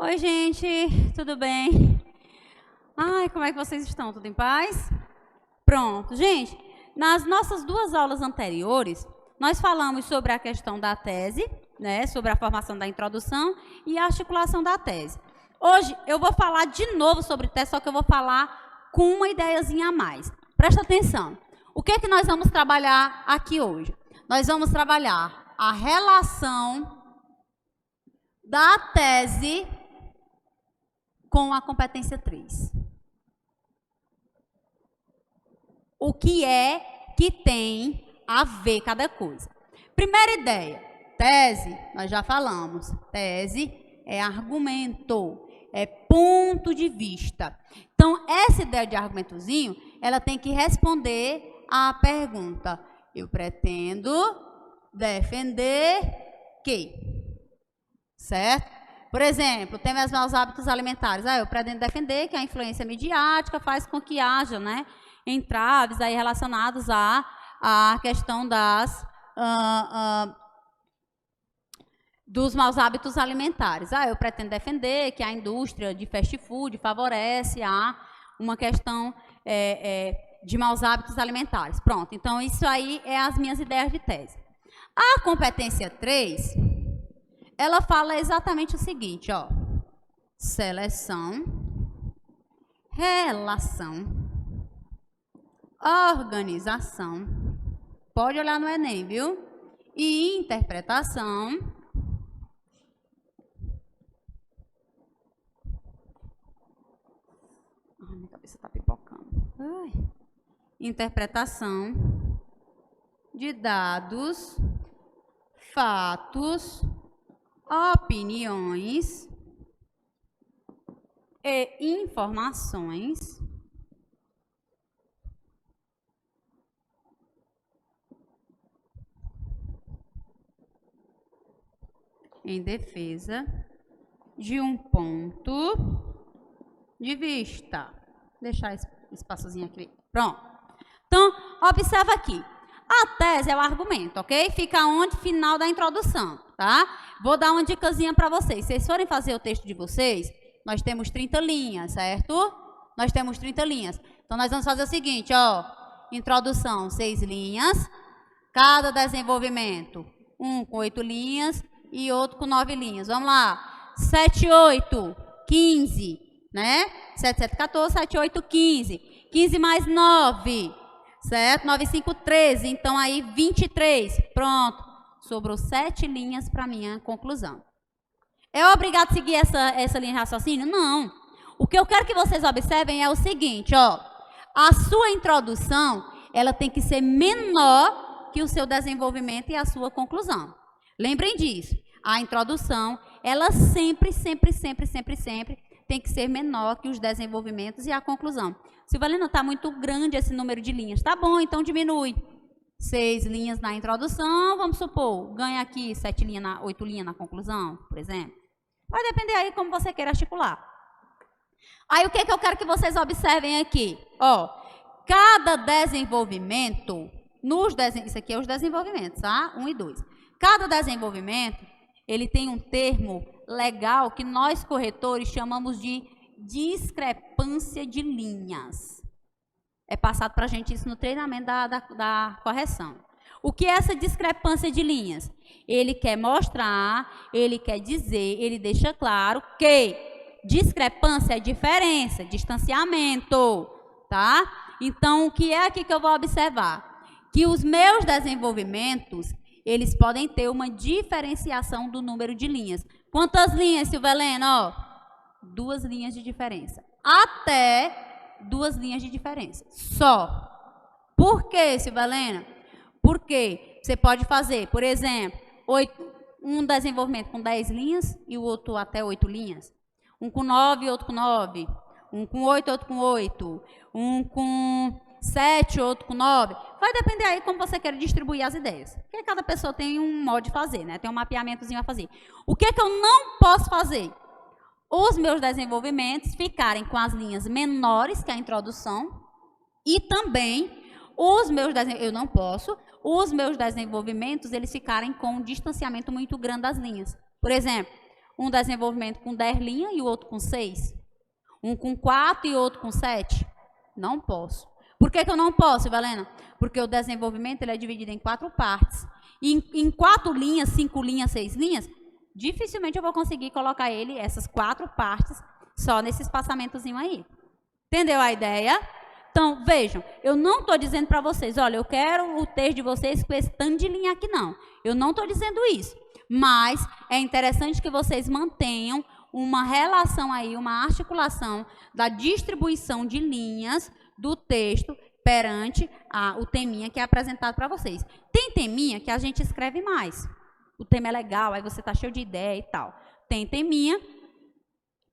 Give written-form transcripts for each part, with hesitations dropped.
Oi, gente, tudo bem? Ai, como é que vocês estão? Tudo em paz? Pronto, gente, nas nossas duas aulas anteriores, nós falamos sobre a questão da tese, né, sobre a formação da introdução e a articulação da tese. Hoje eu vou falar de novo sobre tese, só que eu vou falar com uma ideiazinha a mais. Presta atenção. O que é que nós vamos trabalhar aqui hoje? Nós vamos trabalhar a relação da tese com a competência 3. O que é que tem a ver cada coisa? Primeira ideia, tese, nós já falamos. Tese é argumento, é ponto de vista. Então, essa ideia de argumentozinho, ela tem que responder à pergunta: eu pretendo defender que? Certo? Por exemplo, tem os maus hábitos alimentares. Eu pretendo defender que a influência midiática faz com que haja, né, entraves aí relacionados à questão dos maus hábitos alimentares. Eu pretendo defender que a indústria de fast food favorece uma questão de maus hábitos alimentares. Pronto, então isso aí é as minhas ideias de tese. A competência 3, ela fala exatamente o seguinte, ó: seleção, relação, organização, pode olhar no Enem, viu? E interpretação. Minha cabeça está pipocando. Interpretação de dados, fatos, opiniões e informações em defesa de um ponto de vista. Vou deixar esse espaçozinho aqui. Pronto. Então, observa aqui. A tese é o argumento, ok? Fica onde? Final da introdução, tá? Vou dar uma dicasinha para vocês. Se vocês forem fazer o texto de vocês, nós temos 30 linhas, certo? Nós temos 30 linhas. Então, nós vamos fazer o seguinte, ó. Introdução, 6 linhas. Cada desenvolvimento, um com 8 linhas e outro com 9 linhas. Vamos lá. 7, 8, 15, né? 7, 7, 14, 7, 8, 15. 15 mais 9, certo? 9, 5, 13. Então, aí, 23. Pronto. Sobrou 7 linhas para minha conclusão. É obrigado a seguir essa linha de raciocínio? Não. O que eu quero que vocês observem é o seguinte, ó. A sua introdução, ela tem que ser menor que o seu desenvolvimento e a sua conclusão. Lembrem disso. A introdução, ela sempre tem que ser menor que os desenvolvimentos e a conclusão. Silvalina, está muito grande esse número de linhas. Tá bom, então diminui. 6 linhas na introdução, vamos supor, ganha aqui 8 linhas na conclusão, por exemplo. Vai depender aí como você queira articular. Aí o que eu quero que vocês observem aqui? Ó, cada desenvolvimento, isso aqui é os desenvolvimentos, tá? 1 e 2. Cada desenvolvimento, ele tem um termo legal que nós corretores chamamos de discrepância de linhas. É passado para a gente isso no treinamento da correção. O que é essa discrepância de linhas? Ele quer mostrar, ele quer dizer, ele deixa claro que discrepância é diferença, distanciamento, tá? Então, o que é aqui que eu vou observar? Que os meus desenvolvimentos, eles podem ter uma diferenciação do número de linhas. Quantas linhas, Silvelena? 2 linhas de diferença. Até 2 linhas de diferença. Só. Por quê, Silvelena? Porque você pode fazer, por exemplo, um desenvolvimento com 10 linhas e o outro até 8 linhas. Um com 9 e outro com 9. Um com 8 e outro com 8. Um com 7, outro com 9. Vai depender aí como você quer distribuir as ideias. Porque cada pessoa tem um modo de fazer, né? Tem um mapeamentozinho a fazer. O que é que eu não posso fazer? Os meus desenvolvimentos ficarem com as linhas menores que a introdução e também os meus desenvolvimentos eles ficarem com um distanciamento muito grande das linhas. Por exemplo, Um desenvolvimento com 10 linhas e o outro com 6? Um com 4 e outro com 7? Não posso. Por que eu não posso, Valena? Porque o desenvolvimento ele é dividido em 4 partes. E em 4 linhas, 5 linhas, 6 linhas, dificilmente eu vou conseguir colocar ele, essas 4 partes, só nesse espaçamentozinho aí. Entendeu a ideia? Então, vejam, eu não estou dizendo para vocês, olha, eu quero o texto de vocês com esse tanto de linha aqui, não. Eu não estou dizendo isso. Mas é interessante que vocês mantenham uma relação aí, uma articulação da distribuição de linhas do texto perante o teminha que é apresentado para vocês. Tem teminha que a gente escreve mais. O tema é legal, aí você está cheio de ideia e tal. Tem teminha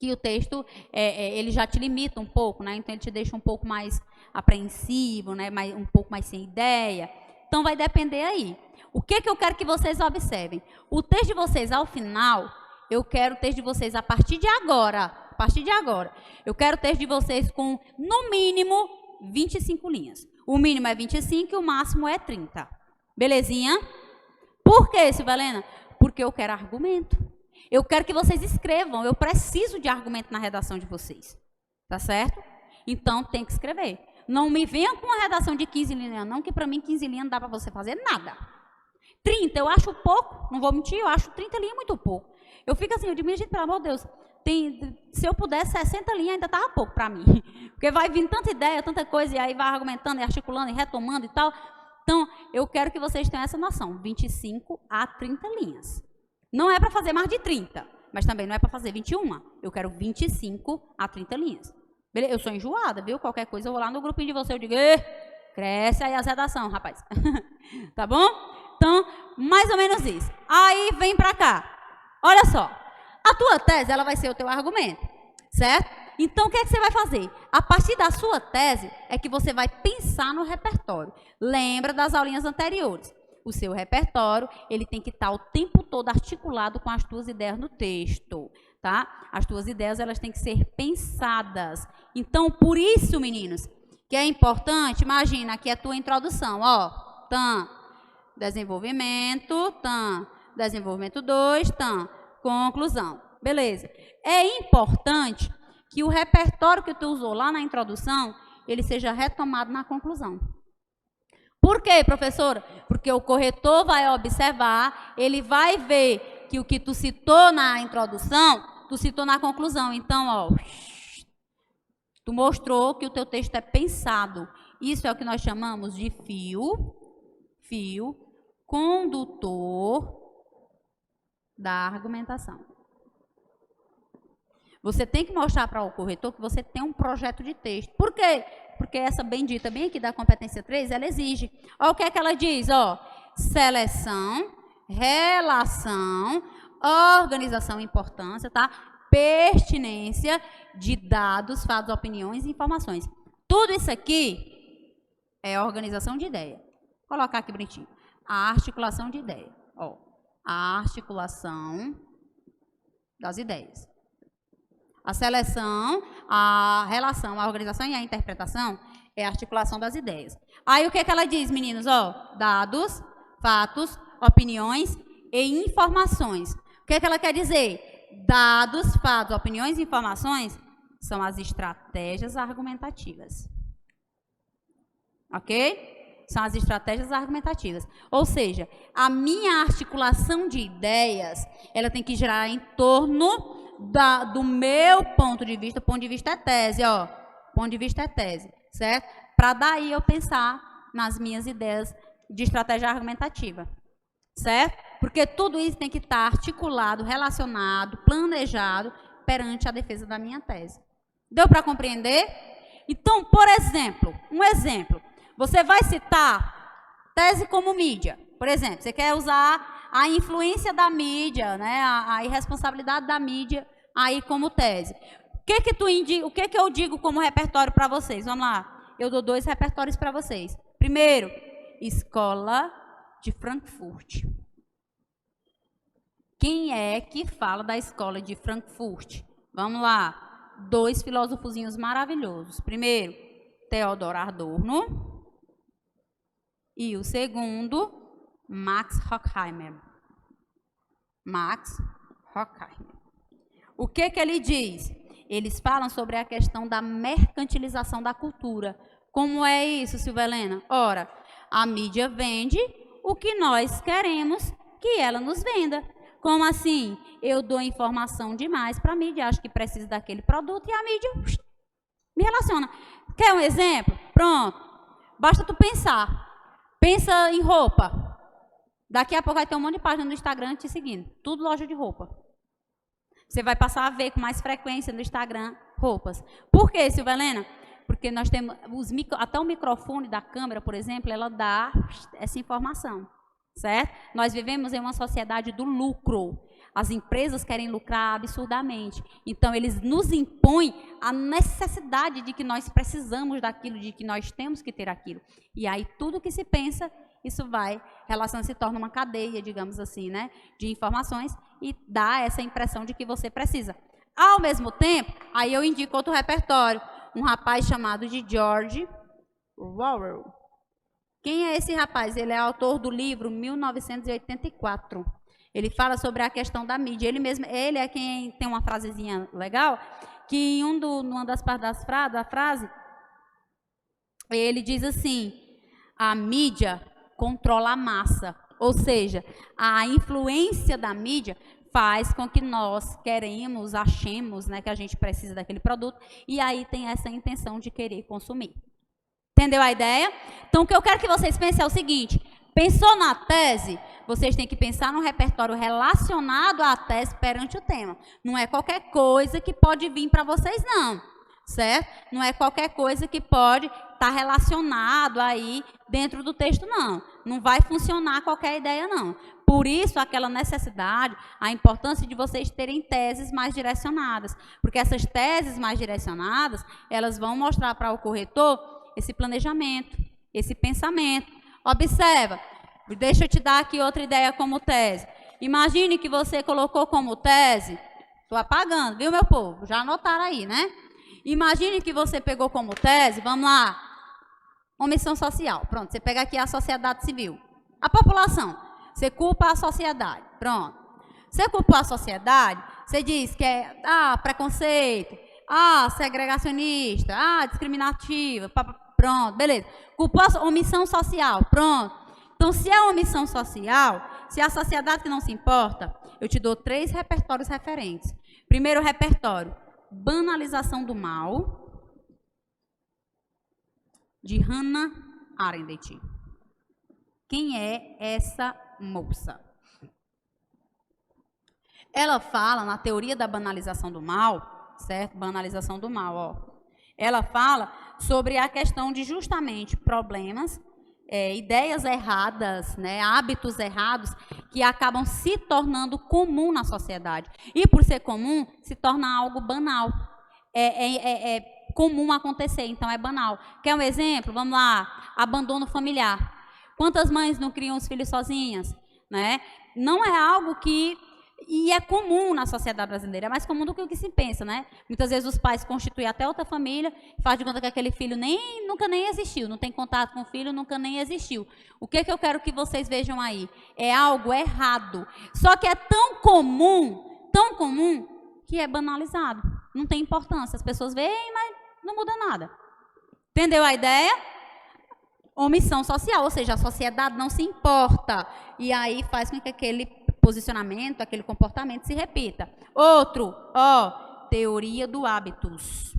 que o texto, ele já te limita um pouco, né? Então, ele te deixa um pouco mais apreensivo, né? Um pouco mais sem ideia. Então, vai depender aí. O que eu quero que vocês observem? O texto de vocês, ao final, eu quero o texto de vocês a partir de agora. A partir de agora. Eu quero o texto de vocês com, no mínimo, 25 linhas. O mínimo é 25 e o máximo é 30. Belezinha? Por que, Silvelena? Porque eu quero argumento. Eu quero que vocês escrevam. Eu preciso de argumento na redação de vocês. Tá certo? Então, tem que escrever. Não me venham com uma redação de 15 linhas, não, que para mim 15 linhas não dá para você fazer nada. 30, eu acho pouco. Não vou mentir, eu acho 30 linhas muito pouco. Eu fico assim, eu digo, gente, pelo amor de Deus, se eu pudesse 60 linhas ainda estava pouco para mim. Porque vai vir tanta ideia, tanta coisa, e aí vai argumentando, e articulando, e retomando e tal. Então, eu quero que vocês tenham essa noção, 25 a 30 linhas. Não é para fazer mais de 30, mas também não é para fazer 21. Eu quero 25 a 30 linhas. Beleza? Eu sou enjoada, viu? Qualquer coisa, eu vou lá no grupinho de vocês, eu digo, cresce aí a redação, rapaz. Tá bom? Então, mais ou menos isso. Aí, vem para cá. Olha só, a tua tese, ela vai ser o teu argumento, certo? Então, o que é que você vai fazer? A partir da sua tese, é que você vai pensar no repertório. Lembra das aulinhas anteriores. O seu repertório, ele tem que estar o tempo todo articulado com as tuas ideias no texto, tá? As tuas ideias, elas têm que ser pensadas. Então, por isso, meninos, que é importante, imagina, aqui a tua introdução, ó, desenvolvimento, desenvolvimento 2, conclusão. Beleza. É importante que o repertório que tu usou lá na introdução, ele seja retomado na conclusão. Por quê, professora? Porque o corretor vai observar, ele vai ver que o que tu citou na introdução, tu citou na conclusão. Então, ó, tu mostrou que o teu texto é pensado. Isso é o que nós chamamos de fio condutor da argumentação. Você tem que mostrar para o corretor que você tem um projeto de texto. Por quê? Porque essa bendita bem aqui da competência 3, ela exige. Olha o que é que ela diz, ó. Seleção, relação, organização e importância, tá? Pertinência de dados, fatos, opiniões e informações. Tudo isso aqui é organização de ideia. Vou colocar aqui bonitinho. A articulação de ideia. Ó, a articulação das ideias. A seleção, a relação, a organização e a interpretação é a articulação das ideias. Aí o que é que ela diz, meninos? Ó, dados, fatos, opiniões e informações. O que é que ela quer dizer? Dados, fatos, opiniões e informações são as estratégias argumentativas. Ok? São as estratégias argumentativas. Ou seja, a minha articulação de ideias, ela tem que girar em torno do meu ponto de vista é tese, ó. Ponto de vista é tese, certo? Para daí eu pensar nas minhas ideias de estratégia argumentativa, certo? Porque tudo isso tem que estar articulado, relacionado, planejado perante a defesa da minha tese. Deu para compreender? Então, por exemplo, um exemplo. Você vai citar tese como mídia. Por exemplo, você quer usar a influência da mídia, né, a irresponsabilidade da mídia aí como tese. O que que eu digo como repertório para vocês? Vamos lá. Eu dou 2 repertórios para vocês. Primeiro, Escola de Frankfurt. Quem é que fala da Escola de Frankfurt? Vamos lá. 2 filósofozinhos maravilhosos. Primeiro, Theodor Adorno. E o segundo, Max Horkheimer. Max Horkheimer. O que ele diz? Eles falam sobre a questão da mercantilização da cultura. Como é isso, Silvia Helena? Ora, a mídia vende o que nós queremos que ela nos venda. Como assim? Eu dou informação demais para a mídia, acho que precisa daquele produto e a mídia me relaciona. Quer um exemplo? Pronto. Basta tu pensar. Pensa em roupa. Daqui a pouco vai ter um monte de página no Instagram te seguindo. Tudo loja de roupa. Você vai passar a ver com mais frequência no Instagram roupas. Por quê, Silvia Helena? Porque nós temos até o microfone da câmera, por exemplo, ela dá essa informação, certo? Nós vivemos em uma sociedade do lucro. As empresas querem lucrar absurdamente. Então, eles nos impõem a necessidade de que nós precisamos daquilo, de que nós temos que ter aquilo. E aí, tudo que se pensa, isso vai, relação se torna uma cadeia, digamos assim, né, de informações e dá essa impressão de que você precisa. Ao mesmo tempo, aí eu indico outro repertório. Um rapaz chamado de George Orwell. Quem é esse rapaz? Ele é autor do livro 1984. Ele fala sobre a questão da mídia. Ele é quem tem uma frasezinha legal, que em uma das partes da frase, ele diz assim: a mídia controla a massa. Ou seja, a influência da mídia faz com que nós achemos, né, que a gente precisa daquele produto, e aí tem essa intenção de querer consumir. Entendeu a ideia? Então, o que eu quero que vocês pensem é o seguinte: pensou na tese, vocês têm que pensar no repertório relacionado à tese perante o tema. Não é qualquer coisa que pode vir para vocês, não. Certo? Não é qualquer coisa que pode estar relacionado aí dentro do texto, não. Não vai funcionar qualquer ideia, não. Por isso, aquela necessidade, a importância de vocês terem teses mais direcionadas. Porque essas teses mais direcionadas, elas vão mostrar para o corretor esse planejamento, esse pensamento. Observa, deixa eu te dar aqui outra ideia como tese. Imagine que você colocou como tese, estou apagando, viu, meu povo? Já anotaram aí, né? Imagine que você pegou como tese, vamos lá, omissão social. Pronto, você pega aqui a sociedade civil. A população, você culpa a sociedade. Pronto. Você culpou a sociedade, você diz que é preconceito, segregacionista, discriminativa, pronto, beleza. Culpou a omissão social, pronto. Então, se é omissão social, se é a sociedade que não se importa, eu te dou 3 repertórios referentes. Primeiro repertório, banalização do mal, de Hannah Arendt. Quem é essa moça? Ela fala na teoria da banalização do mal, certo? Banalização do mal, ó. Ela fala sobre a questão de justamente problemas, ideias erradas, né, hábitos errados que acabam se tornando comum na sociedade. E por ser comum, se torna algo banal. É comum acontecer, então é banal. Quer um exemplo? Vamos lá, abandono familiar. Quantas mães não criam os filhos sozinhas? Né? Não é algo que... E é comum na sociedade brasileira, é mais comum do que o que se pensa, né? Muitas vezes os pais constituem até outra família, faz de conta que aquele filho nunca nem existiu, não tem contato com o filho, nunca nem existiu. O que eu quero que vocês vejam aí? É algo errado. Só que é tão comum, que é banalizado. Não tem importância. As pessoas veem, mas não muda nada. Entendeu a ideia? Omissão social, ou seja, a sociedade não se importa. E aí faz com que aquele posicionamento, aquele comportamento se repita. Outro, teoria do hábitos.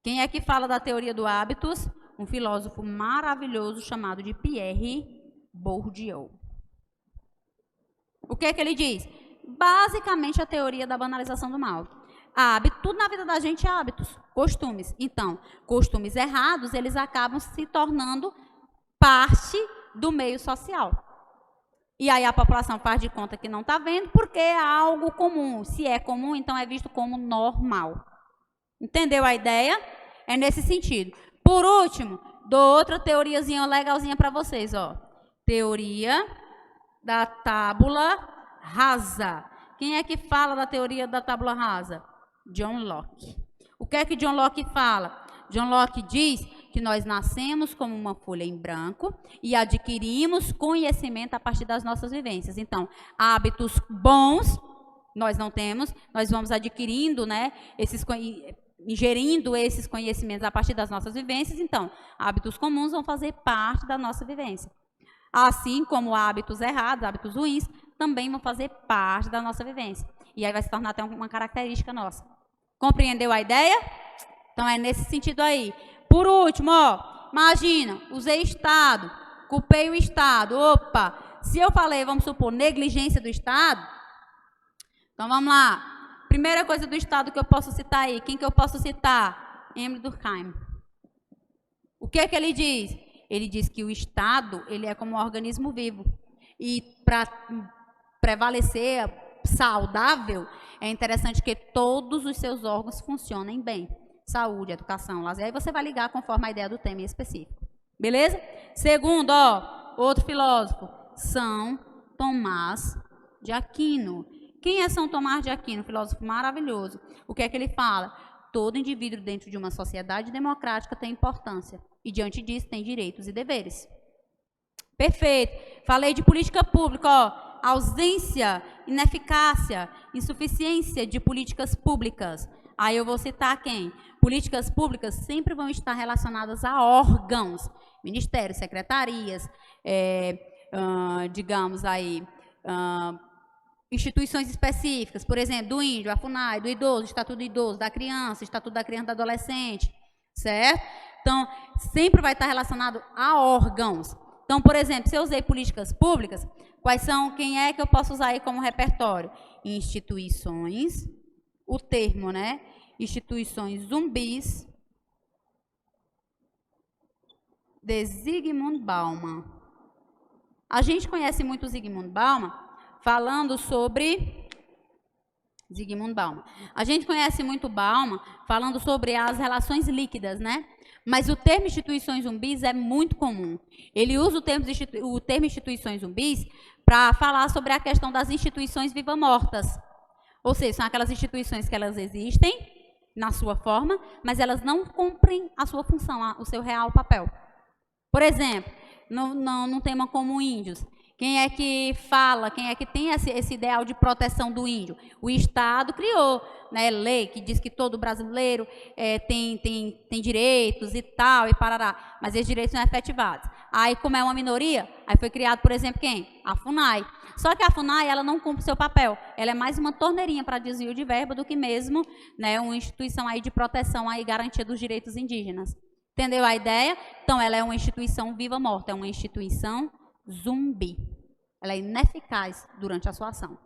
Quem é que fala da teoria do hábitos? Um filósofo maravilhoso chamado de Pierre Bourdieu. O que é que ele diz? Basicamente a teoria da banalização do mal. Hábito, tudo na vida da gente é hábitos, costumes. Então, costumes errados, eles acabam se tornando parte do meio social. E aí a população faz de conta que não está vendo porque é algo comum. Se é comum, então é visto como normal. Entendeu a ideia? É nesse sentido. Por último, dou outra teoriazinha legalzinha para vocês. Teoria da tábula rasa. Quem é que fala da teoria da tábula rasa? John Locke. O que é que John Locke fala? John Locke diz que nós nascemos como uma folha em branco e adquirimos conhecimento a partir das nossas vivências. Então, hábitos bons nós não temos, nós vamos adquirindo, né, ingerindo esses conhecimentos a partir das nossas vivências. Então, hábitos comuns vão fazer parte da nossa vivência. Assim como hábitos errados, hábitos ruins, também vão fazer parte da nossa vivência. E aí vai se tornar até uma característica nossa. Compreendeu a ideia? Então, é nesse sentido aí. Por último, ó, imagina, usei Estado, culpei o Estado. Opa, se eu falei, vamos supor, negligência do Estado, então vamos lá. Primeira coisa do Estado que eu posso citar aí, quem que eu posso citar? Emile Durkheim. O que é que ele diz? Ele diz que o Estado, ele é como um organismo vivo. E para prevalecer saudável, é interessante que todos os seus órgãos funcionem bem. Saúde, educação, lazer. Aí você vai ligar conforme a ideia do tema específico. Beleza? Segundo, ó, outro filósofo, São Tomás de Aquino. Quem é São Tomás de Aquino? Filósofo maravilhoso. O que é que ele fala? Todo indivíduo dentro de uma sociedade democrática tem importância. E diante disso tem direitos e deveres. Perfeito. Falei de política pública, ó. Ausência, ineficácia, insuficiência de políticas públicas. Aí eu vou citar quem? Políticas públicas sempre vão estar relacionadas a órgãos, ministérios, secretarias, digamos aí, instituições específicas, por exemplo, do índio, a FUNAI, do idoso, Estatuto do Idoso, da Criança, Estatuto da Criança e do Adolescente, certo? Então, sempre vai estar relacionado a órgãos. Então, por exemplo, se eu usei políticas públicas, quem é que eu posso usar aí como repertório? Instituições, o termo, né? Instituições zumbis de Zygmunt Bauman. A gente conhece muito Zygmunt Bauman falando sobre Zygmunt Bauman. A gente conhece muito Bauman falando sobre as relações líquidas, né? Mas o termo instituições zumbis é muito comum. Ele usa o termo instituições zumbis para falar sobre a questão das instituições viva-mortas. Ou seja, são aquelas instituições que elas existem na sua forma, mas elas não cumprem a sua função, o seu real papel. Por exemplo, num tema como índios, quem é que fala, quem é que tem esse ideal de proteção do índio? O Estado criou, né, lei que diz que todo brasileiro tem direitos e tal, e parará, mas esses direitos são efetivados. Aí, como é uma minoria, aí foi criado, por exemplo, quem? A FUNAI. Só que a FUNAI, ela não cumpre o seu papel. Ela é mais uma torneirinha para desvio de verba do que mesmo, né, uma instituição aí de proteção e garantia dos direitos indígenas. Entendeu a ideia? Então, ela é uma instituição viva-morta, é uma instituição zumbi. Ela é ineficaz durante a sua ação.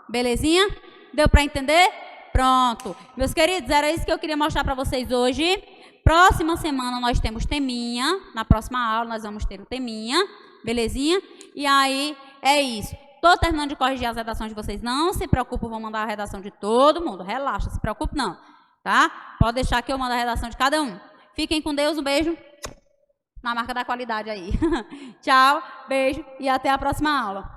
Belezinha? Deu para entender? Pronto. Meus queridos, era isso que eu queria mostrar para vocês hoje. Próxima semana nós temos teminha. Na próxima aula nós vamos ter o teminha. Belezinha? E aí, é isso. Estou terminando de corrigir as redações de vocês. Não se preocupe, vou mandar a redação de todo mundo. Relaxa, se preocupe não. Tá? Pode deixar que eu mando a redação de cada um. Fiquem com Deus, um beijo. Na marca da qualidade aí. Tchau, beijo e até a próxima aula.